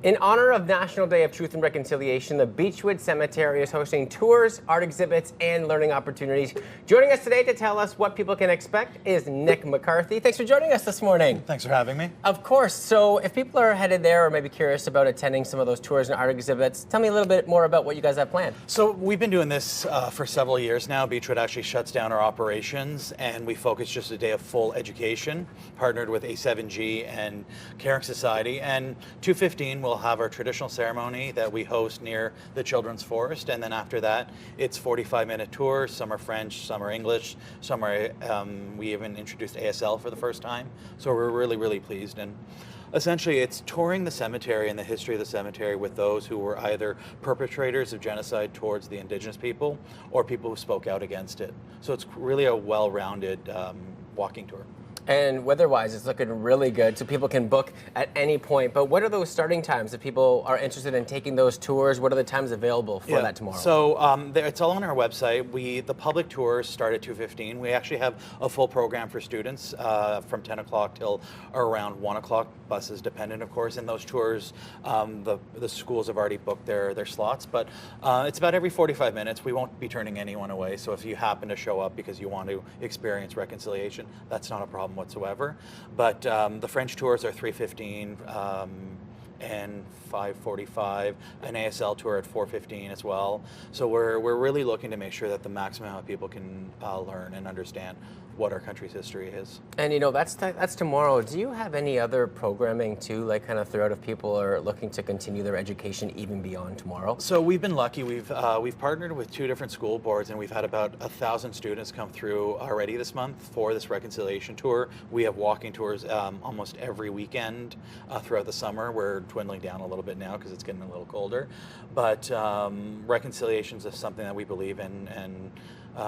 In honor of National Day of Truth and Reconciliation, the Beechwood Cemetery is hosting tours, art exhibits, and learning opportunities. Joining us today to tell us what people can expect is Nick McCarthy. Thanks for joining us this morning. Thanks for having me. Of course. So if people are headed there or maybe curious about attending some of those tours and art exhibits, tell me a little bit more about what you guys have planned. So we've been doing this for several years now. Beechwood actually shuts down our operations, and we focus just a day of full education, partnered with A7G and Caring Society. And 2:15 we'll have our traditional ceremony that we host near the Children's Forest, and then after that it's 45-minute tours. Some are French, some are English, some are we even introduced ASL for the first time, so we're really pleased. And essentially it's touring the cemetery and the history of the cemetery with those who were either perpetrators of genocide towards the Indigenous people or people who spoke out against it. So it's really a well-rounded walking tour. And weather-wise, it's looking really good, so people can book at any point. But what are those starting times if people are interested in taking those tours? What are the times available for that tomorrow? So it's all on our website. The public tours start at 2:15. We actually have a full program for students from 10 o'clock till around 1 o'clock, buses dependent, of course. And those tours, the schools have already booked their slots. But it's about every 45 minutes. We won't be turning anyone away. So if you happen to show up because you want to experience reconciliation, that's not a problem whatsoever. But the French tours are 3:15 and 5:45, an ASL tour at 4:15 as well. So we're really looking to make sure that the maximum amount of people can learn and understand what our country's history is. And you know, that's tomorrow. Do you have any other programming too, like kind of throughout, if people are looking to continue their education even beyond tomorrow? So we've been lucky. We've partnered with 2 different school boards, and we've had about 1,000 students come through already this month for this reconciliation tour. We have walking tours almost every weekend throughout the summer. We're dwindling down a little bit now because it's getting a little colder, but reconciliations is something that we believe in, and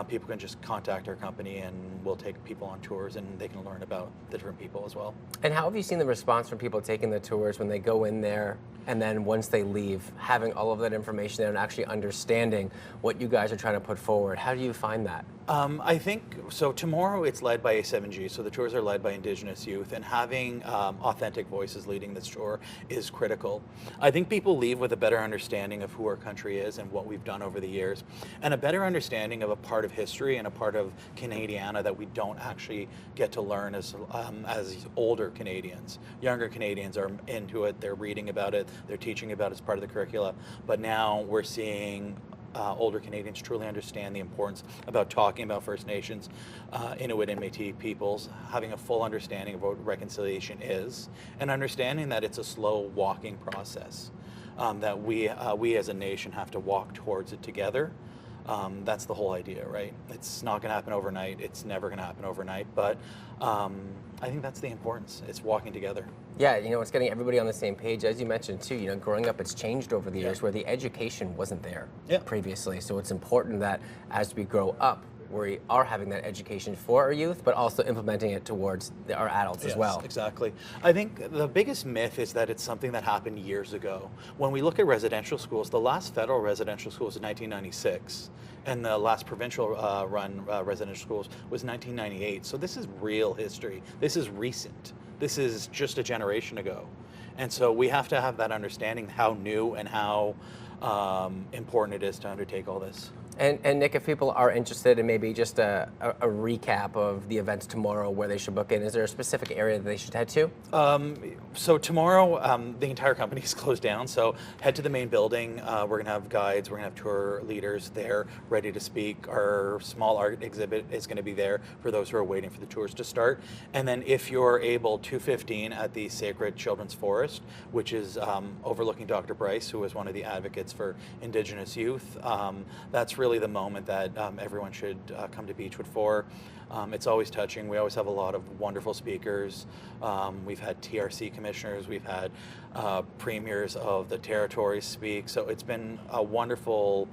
people can just contact our company and we'll take people on tours and they can learn about the different people as well. And how have you seen the response from people taking the tours when they go in there and then once they leave, having all of that information there and actually understanding what you guys are trying to put forward? How do you find that? I think, so tomorrow it's led by A7G, so the tours are led by Indigenous youth, and having authentic voices leading this tour is critical. I think people leave with a better understanding of who our country is and what we've done over the years, and a better understanding of a part of history and a part of Canadiana that we don't actually get to learn as older Canadians. Younger Canadians are into it, they're reading about it, they're teaching about it as part of the curricula, but now we're seeing older Canadians truly understand the importance about talking about First Nations, Inuit and Métis peoples, having a full understanding of what reconciliation is, and understanding that it's a slow walking process, that we as a nation have to walk towards it together. That's the whole idea, right? It's not going to happen overnight. It's never going to happen overnight, but I think that's the importance. It's walking together. Yeah, you know, it's getting everybody on the same page. As you mentioned too, you know, growing up, it's changed over the years where the education wasn't there previously. So it's important that as we grow up, we are having that education for our youth, but also implementing it towards our adults as well. Exactly. I think the biggest myth is that it's something that happened years ago. When we look at residential schools, the last federal residential school was in 1996, and the last provincial run residential schools was 1998. So this is real history. This is recent. This is just a generation ago. And so we have to have that understanding how new and how important it is to undertake all this. And Nick, if people are interested in maybe just a recap of the events tomorrow, where they should book in, is there a specific area that they should head to? So tomorrow, the entire company is closed down, so head to the main building. We're going to have guides, we're going to have tour leaders there ready to speak. Our small art exhibit is going to be there for those who are waiting for the tours to start. And then if you're able, 2:15 at the Sacred Children's Forest, which is overlooking Dr. Bryce, who is one of the advocates for Indigenous youth. That's really the moment that everyone should come to Beechwood for. It's always touching. We always have a lot of wonderful speakers. We've had TRC commissioners, we've had premiers of the territories speak. So it's been a wonderful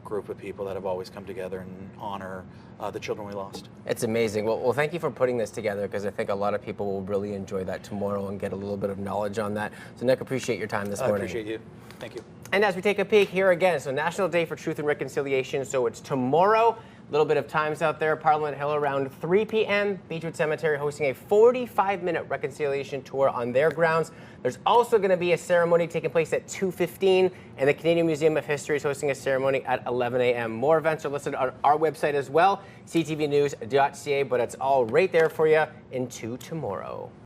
group of people that have always come together and honor the children we lost. It's amazing. Well, thank you for putting this together, because I think a lot of people will really enjoy that tomorrow and get a little bit of knowledge on that. So Nick, appreciate your time this morning. I appreciate you. Thank you. And as we take a peek here again, so National Day for Truth and Reconciliation, so it's tomorrow. little bit of times out there. Parliament Hill around 3 p.m. Beechwood Cemetery hosting a 45-minute reconciliation tour on their grounds. There's also going to be a ceremony taking place at 2:15, and the Canadian Museum of History is hosting a ceremony at 11 a.m. More events are listed on our website as well, ctvnews.ca, but it's all right there for you into tomorrow.